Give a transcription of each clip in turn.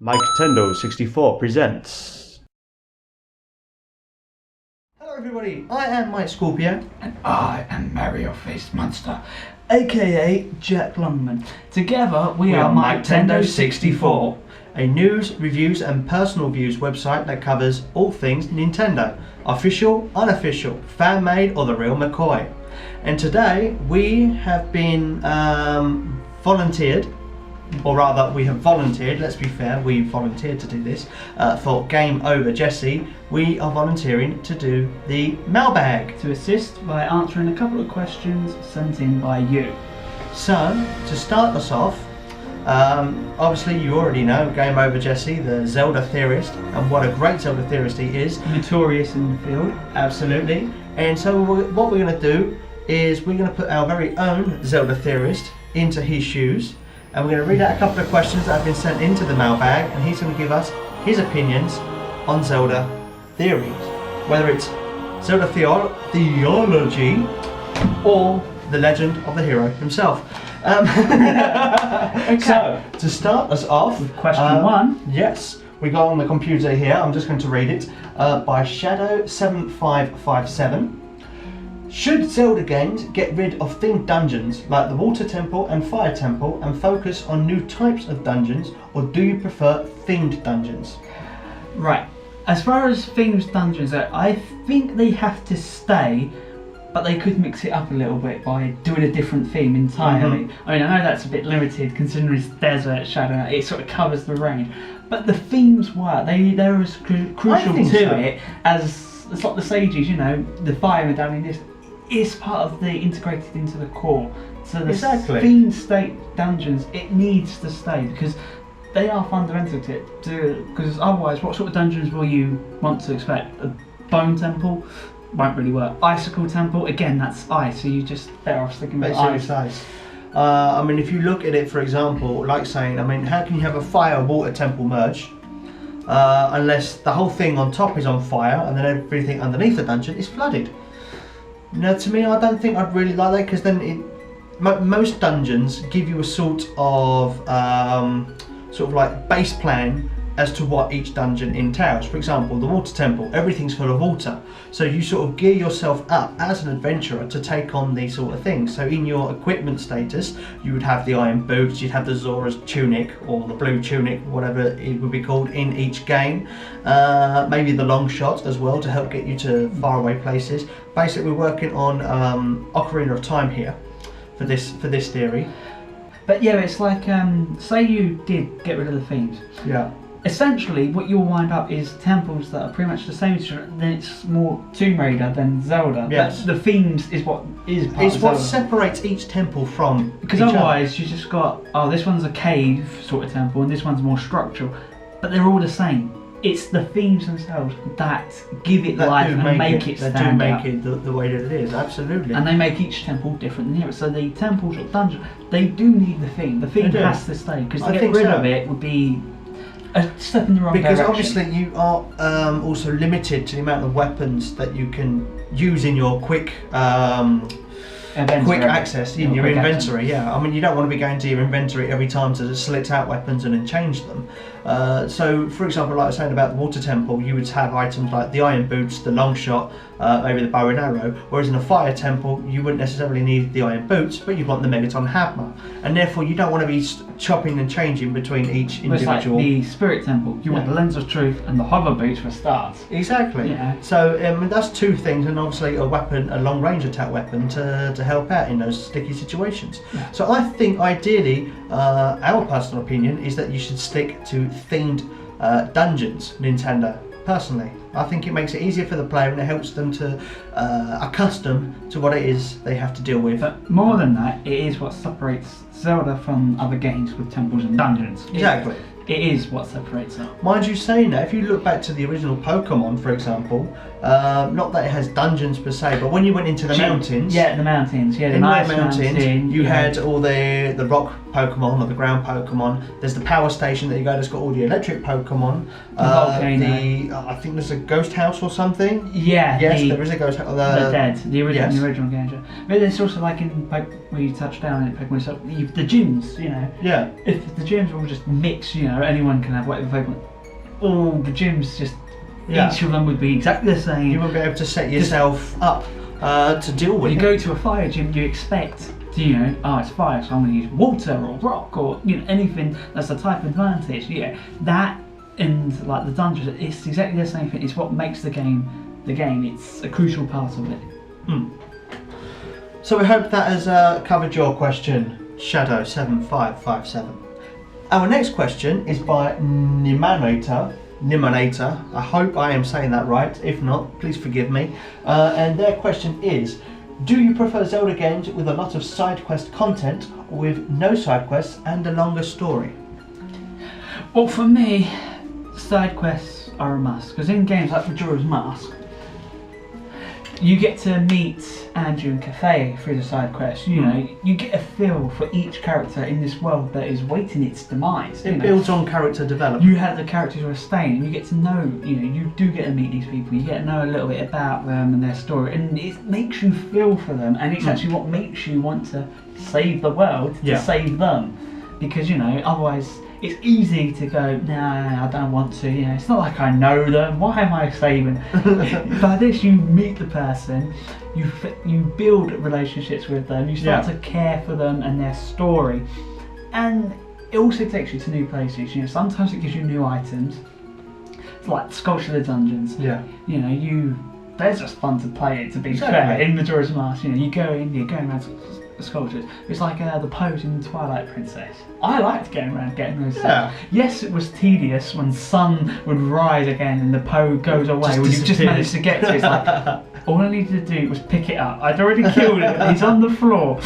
Miketendo64 presents. Hello everybody, I am Mike Scorpio. And I am Mario Faced Monster, aka Jack Longman. Together we are Miketendo64, a news, reviews and personal views website that covers all things Nintendo, official, unofficial, fan-made or the real McCoy. And today we have been volunteered, or rather we have volunteered, let's be fair, we volunteered to do this, for GameOver Jesse. We are volunteering to do the mailbag. to assist by answering a couple of questions sent in by you. So, to start us off, obviously you already know GameOver Jesse, the Zelda theorist, and what a great Zelda theorist he is. Notorious in the field. Absolutely. And so what we're going to do is we're going to put our very own Zelda theorist into his shoes, and we're going to read out a couple of questions that have been sent into the mailbag, and he's going to give us his opinions on Zelda theories, whether it's Zelda theology or the legend of the hero himself. Okay. So, to start us off, With question one. Yes, we go on the computer here. I'm just going to read it by Shadow7557. Should Zelda games get rid of themed dungeons like the Water Temple and Fire Temple and focus on new types of dungeons, or do you prefer themed dungeons? Right, as far as themed dungeons go, I think they have to stay, but they could mix it up a little bit by doing a different theme entirely. I mean, I know that's a bit limited considering it's desert, shadow, it sort of covers the range, but the themes work. They're as crucial to so. it as it's like the sages, you know, the fire medallion is part of the integrated into the core. So the Exactly. themed state dungeons, it needs to stay because they are fundamental to it. Because otherwise, what sort of dungeons will you want to expect? A bone temple won't really work. Icicle temple, again, that's ice, so you just better off sticking with Basically ice. size. I mean, if you look at it, for example, like saying, I mean, how can you have a fire-water temple merge unless the whole thing on top is on fire and then everything underneath the dungeon is flooded? Now, to me, I don't think I'd really like that, because then most dungeons give you a sort of like base plan as to what each dungeon entails. For example, the Water Temple, everything's full of water, so you sort of gear yourself up as an adventurer to take on these sort of things. So in your equipment status, you would have the iron boots, you'd have the Zora's tunic or the blue tunic, whatever it would be called in each game. Maybe the long shot as well to help get you to faraway places. Basically, we're working on Ocarina of Time here for this theory. But yeah, it's like, say you did get rid of the themes. Yeah. Essentially, what you'll wind up is temples that are pretty much the same. Then it's more Tomb Raider than Zelda. Yes. But the themes is what is part It's of what Zelda. separates each temple from Because each other. otherwise you just got, oh, this one's a cave sort of temple and this one's more structural, but they're all the same. It's the themes themselves that give it That life do and make it that stand do out. make it the way that it is, absolutely. And they make each temple different than the other. So the temples or dungeons, they do need the theme. The theme They do. has to stay, because I to get think rid so. of it would be a step in the wrong Because direction. obviously you are also limited to the amount of weapons that you can use in your quick access in your inventory. Yeah, I mean, you don't want to be going to your inventory every time to just select out weapons and then change them. So, for example, like I was saying about the Water Temple, you would have items like the iron boots, the long shot, maybe the bow and arrow. Whereas in a Fire Temple, you wouldn't necessarily need the iron boots, but you'd want the Megaton hammer, and therefore you don't want to be chopping and changing between each It's like individual. the Spirit Temple. You want the Lens of Truth and the Hover Boots for starts. Exactly. Yeah. So that's two things, and obviously a weapon, a long range attack weapon to help out in those sticky situations. Yeah. So I think ideally, our personal opinion is that you should stick to themed dungeons, Nintendo. Personally, I think it makes it easier for the player and it helps them to accustom to what it is they have to deal with. But more than that, it is what separates Zelda from other games with temples and dungeons. Exactly. It is what separates it. Mind you saying that, if you look back to the original Pokemon, for example, not that it has dungeons per se, but when you went into the mountains, Yeah, the mountains. Yeah, the in the nice mountains, mountain. you had all the rock Pokemon or the ground Pokemon. There's the power station that you go that's got all the electric Pokemon. Volcano. I think there's a ghost house or something. Yeah. Yes, there is a ghost house. The dead. The yes. original game. But there's also like in where you touch down in Pokemon, so the gyms, you know. Yeah. If the gyms all just mix, you know, anyone can have whatever Pokemon. All the gyms just, each of them would be exactly the same. You wouldn't be able to set yourself up to deal with you it. go to a fire gym, you expect, you know, oh, it's fire, so I'm going to use water or rock or, you know, anything that's a type advantage. Yeah, that and like the dungeons, it's exactly the same thing. It's what makes the game the game. It's a crucial part of it. So we hope that has covered your question, Shadow7557. Our next question is by Nimanator. I hope I am saying that right. If not, please forgive me. And their question is, do you prefer Zelda games with a lot of side quest content or with no side quests and a longer story? Well, for me, side quests are a must, because in games like Majora's Mask, you get to meet Andrew and Cafe through the side quest. You know, you get a feel for each character in this world that is waiting its demise. It builds on character development. You have the characters who are staying, and you get to know, you know, you do get to meet these people, you get to know a little bit about them and their story, and it makes you feel for them, and it's actually what makes you want to save the world, to save them. Because, you know, otherwise it's easy to go, nah, I don't want to, you know, it's not like I know them, why am I saving? By this, you meet the person, you build relationships with them, you start to care for them and their story, and it also takes you to new places. You know, sometimes it gives you new items. It's like Zelda Dungeons. Yeah. You know, they're just fun to play it, to be fair. In Majora's Mask, you know, you go in, you're going around sculptures. It's like the pose in Twilight Princess. I liked going around getting those things. Yes, it was tedious when sun would rise again and the pose goes away when you just managed to get to it. It's like, all I needed to do was pick it up. I'd already killed it. He's on the floor.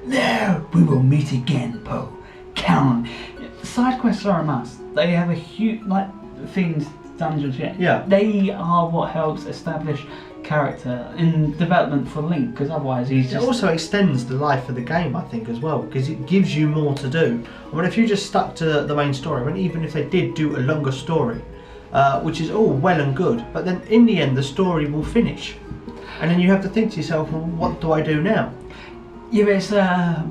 There, we will meet again, Poe. Count on. Side quests are a must. They have a huge, like, things, dungeons, they are what helps establish character in development for Link, because otherwise he's just... It also extends the life of the game, I think, as well, because it gives you more to do. I mean, if you just stuck to the main story, I mean, even if they did do a longer story, which is all well and good, but then in the end the story will finish. And then you have to think to yourself, well, what do I do now? Yeah, but it's,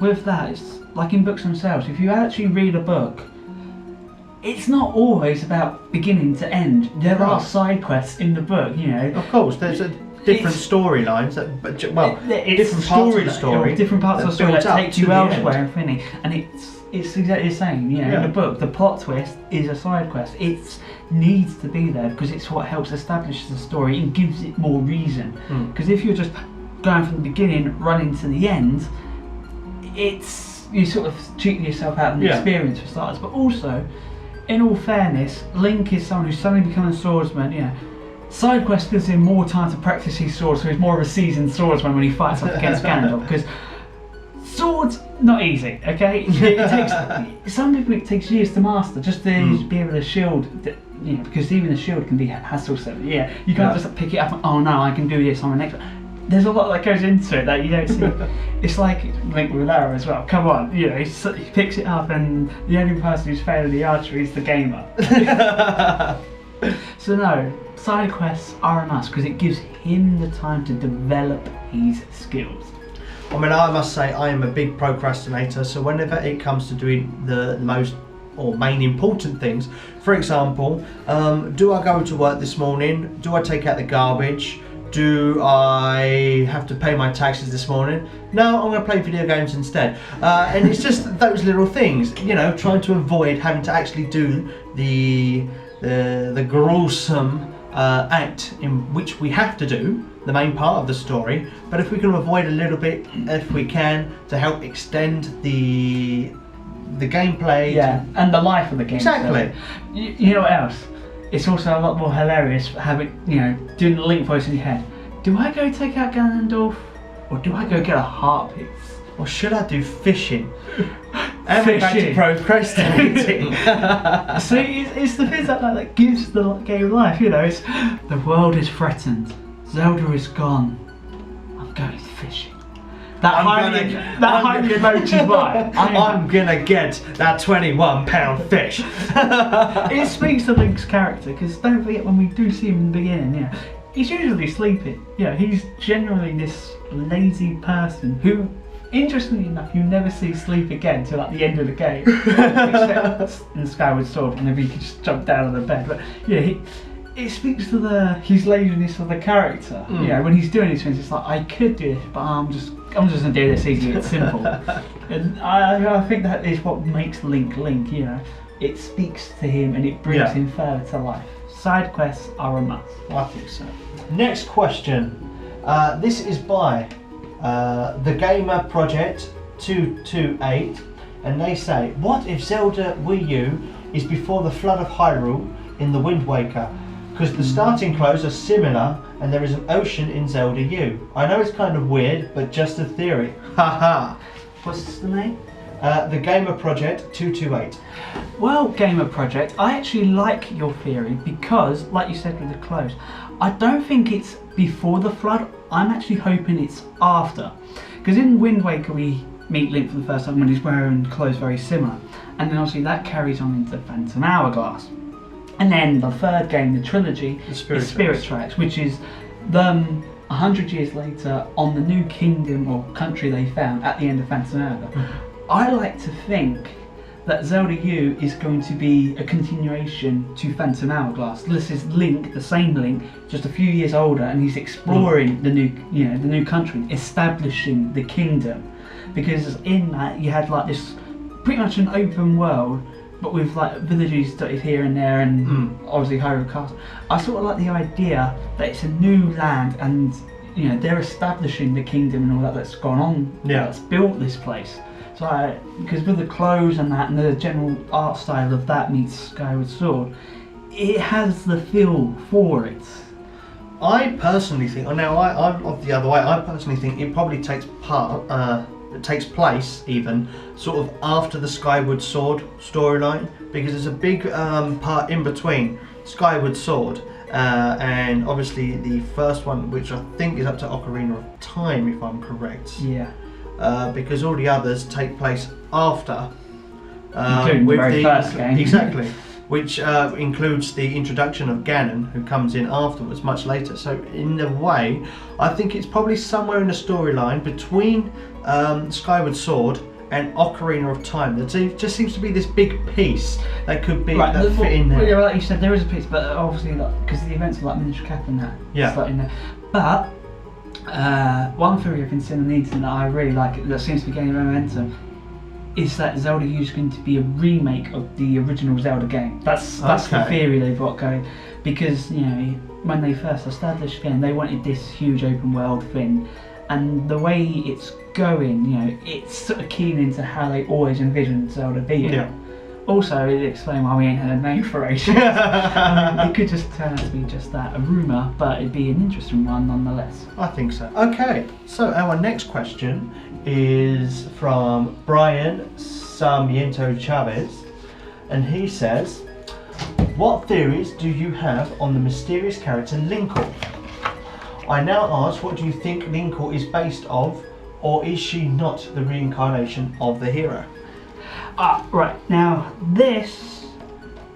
with that, it's like in books themselves. If you actually read a book, it's not always about beginning to end. There are side quests in the book, you know. Of course, there's different storylines, different parts of the story. Different parts of the story that take you elsewhere and finish. And it's exactly the same, you know. In the book, the plot twist is a side quest. It needs to be there because it's what helps establish the story and gives it more reason. Because if you're just going from the beginning, running to the end, you sort of cheating yourself out of the experience for starters. But also, in all fairness, Link is someone who's suddenly become a swordsman. You know, side quest gives him more time to practice his sword, so he's more of a seasoned swordsman when he fights up against Ganondorf. Because swords not easy, okay? It takes some people it takes years to master just to be able to shield. You know, because even the shield can be hassle set. Yeah, you can't just pick it up and, oh no, I can do this on the next one. There's a lot that goes into it that you don't see. It's like Link with Lara as well. Come on, you know, he picks it up, and the only person who's failing the archery is the gamer. So no, side quests are a must because it gives him the time to develop his skills. I mean, I must say I am a big procrastinator, so whenever it comes to doing the most or main important things, for example, do I go to work this morning? Do I take out the garbage? Do I have to pay my taxes this morning? No, I'm going to play video games instead. And it's just those little things, you know, trying to avoid having to actually do the gruesome act in which we have to do the main part of the story. But if we can avoid a little bit, if we can, to help extend the gameplay. Yeah, and the life of the game. Exactly. So, you know what else? It's also a lot more hilarious having, you know, doing the Link voice in your head. Do I go take out Ganondorf, or do I go get a heart piece? Or should I do fishing? And we're back to procrastinating. See, it's the things that gives the game life, you know. It's, the world is threatened, Zelda is gone, I'm going fishing. I'm gonna get that 21-pound fish. It speaks to Link's character, because don't forget when we do see him in the beginning, yeah, he's usually sleeping. Yeah, he's generally this lazy person who interestingly enough, you never see sleep again till like the end of the game, except in Skyward Sword, whenever you can just jump down on the bed. But yeah, it speaks to his laziness of the character. You know, when he's doing these things, it's like, I could do this, but I'm just gonna do this easy. It's simple, and I think that is what makes Link Link. You know, it speaks to him and it brings him further to life. Side quests are a must. I think so. Next question. This is by the Gamer Project 228, and they say, what if Zelda Wii U is before the flood of Hyrule in the Wind Waker? Because the starting clothes are similar and there is an ocean in Zelda U. I know it's kind of weird, but just a theory. Haha. What's the name? The Gamer Project 228. Well, Gamer Project, I actually like your theory because, like you said with the clothes, I don't think it's before the flood. I'm actually hoping it's after. Because in Wind Waker we meet Link for the first time when he's wearing clothes very similar. And then obviously that carries on into Phantom Hourglass. And then the third game, the trilogy, is Spirit Tracks, which is them 100 years later on the new kingdom or country they found at the end of Phantom Hourglass. I like to think that Zelda U is going to be a continuation to Phantom Hourglass. This is Link, the same Link, just a few years older, and he's exploring the new country, establishing the kingdom. Because in that you had like this pretty much an open world, but with like villages dotted here and there, and obviously Hyrule Castle. I sort of like the idea that it's a new land, and you know they're establishing the kingdom and all that's gone on. That's built this place. So, because with the clothes and that, and the general art style of that meets Skyward Sword, it has the feel for it. I personally think, now I'm of the other way. I personally think it probably takes place even sort of after the Skyward Sword storyline, because there's a big part in between Skyward Sword and obviously the first one, which I think is up to Ocarina of Time, if I'm correct. Yeah. Because all the others take place after. Including the very first game. Exactly. Which includes the introduction of Ganon, who comes in afterwards, much later. So in a way, I think it's probably somewhere in the storyline between Skyward Sword and Ocarina of Time. There just seems to be this big piece that could be that fit in there. Yeah, like you said, there is a piece, but obviously because the events are like Miniature Cap and that. Yeah. Like in there. But one theory I've been seeing on the internet that I really like, that seems to be gaining momentum, is that Zelda U is going to be a remake of the original Zelda game. That's the theory they've got going, because you know when they first established the game, they wanted this huge open world thing, and the way it's going, you know, it's sort of keen into how they always envisioned Zelda being. Yeah. Also, it explains why we ain't had a name for ages. It could just turn out to be just that, a rumour, but it'd be an interesting one nonetheless. I think so. Okay, so our next question is from Brian Sarmiento Chavez, and he says, what theories do you have on the mysterious character Linkle? I now ask, what do you think Linkle is based off, or is she not the reincarnation of the hero? Right, now this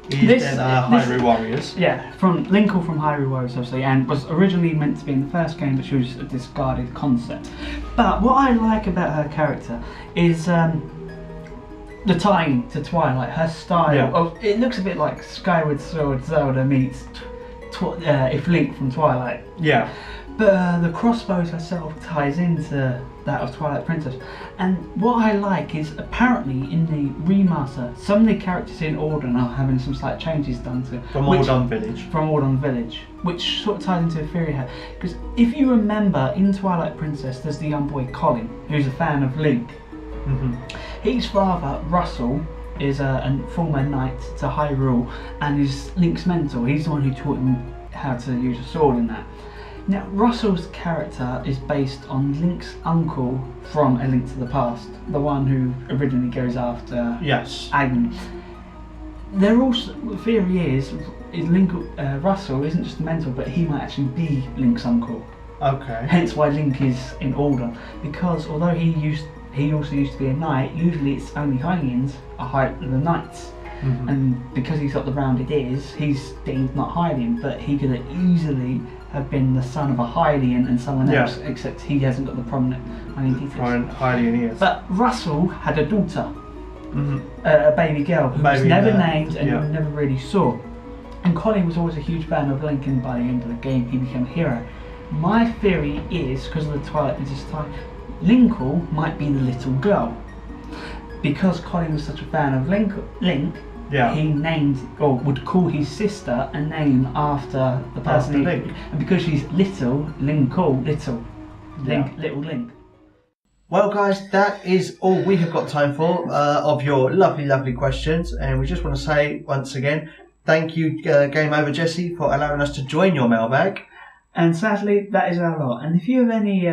Hyrule Warriors. Yeah, from Linkle from Hyrule Warriors, obviously, and was originally meant to be in the first game, but she was a discarded concept. But what I like about her character is the tying to Twilight, her style. It looks a bit like Skyward Sword Zelda meets if Link from Twilight. Yeah. But the crossbows herself ties into that of Twilight Princess. And what I like is apparently in the remaster, some of the characters in Alden are having some slight changes done to From Alden Village. From Alden Village, which sort of ties into a theory here. Because if you remember, in Twilight Princess, there's the young boy Colin, who's a fan of Link. His father, Russell, is a former knight to Hyrule and is Link's mentor. He's the one who taught him how to use a sword in that. Now, Russell's character is based on Link's uncle from A Link to the Past, the one who originally goes after Agnes. There also, the theory is Russell isn't just a mentor, but he might actually be Link's uncle. Okay. Hence why Link is in Alden, because although he also used to be a knight, usually it's only Hylians are the knights. and because he's got the rounded ears, he's deemed not Hylian, but he could have easily have been the son of a Hylian and someone else, except he hasn't got the prominent Hylian details. Hylian ears. But Russell had a daughter, a baby girl, who was never named and you never really saw. And Colin was always a huge fan of Link, and by the end of the game he became a hero. My theory is, because of the Twilight Princess tie, Linkle might be the little girl. Because Colin was such a fan of Link, he named, or would call his sister a name after the person. Link. And because she's little, Linkle, little. Link, little Link. Well guys, that is all we have got time for of your lovely questions, and we just want to say once again, thank you GameOver Jesse for allowing us to join your mailbag. And sadly, that is our lot. And if you have any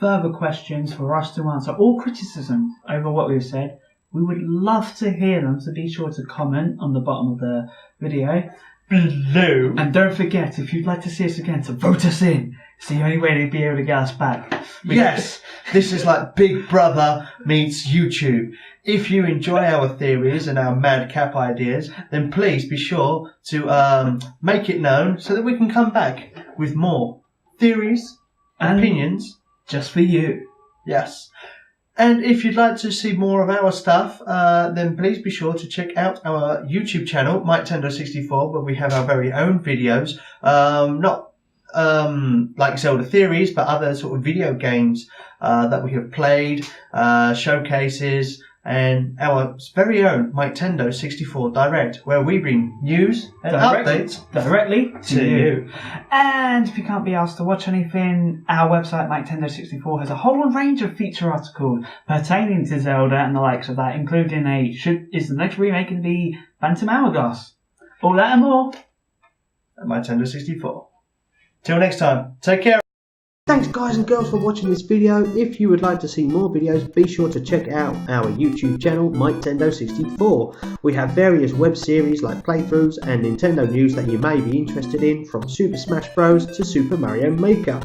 further questions for us to answer, or criticism over what we've said, we would love to hear them, so be sure to comment on the bottom of the video below. And don't forget, if you'd like to see us again, to vote us in. It's the only way to be able to get us back. Yes, this is like Big Brother meets YouTube. If you enjoy our theories and our madcap ideas, then please be sure to make it known so that we can come back with more theories and opinions just for you. Yes. And if you'd like to see more of our stuff, then please be sure to check out our YouTube channel, Miketendo64, where we have our very own videos. Not like Zelda Theories, but other sort of video games that we have played, showcases, and our very own Miketendo64 Direct, where we bring news and updates directly to you. And if you can't be asked to watch anything, our website Miketendo64 has a whole range of feature articles pertaining to Zelda and the likes of that, including is the next remake going to be Phantom Hourglass? All that and more at Miketendo64. Till next time, take care. Thanks guys and girls for watching this video. If you would like to see more videos, be sure to check out our YouTube channel, Miketendo64. We have various web series like playthroughs and Nintendo news that you may be interested in, from Super Smash Bros to Super Mario Maker.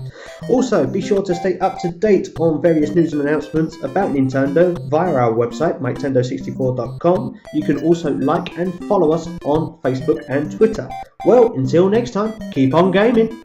Also, be sure to stay up to date on various news and announcements about Nintendo via our website, Miketendo64.com. You can also like and follow us on Facebook and Twitter. Well, until next time, keep on gaming.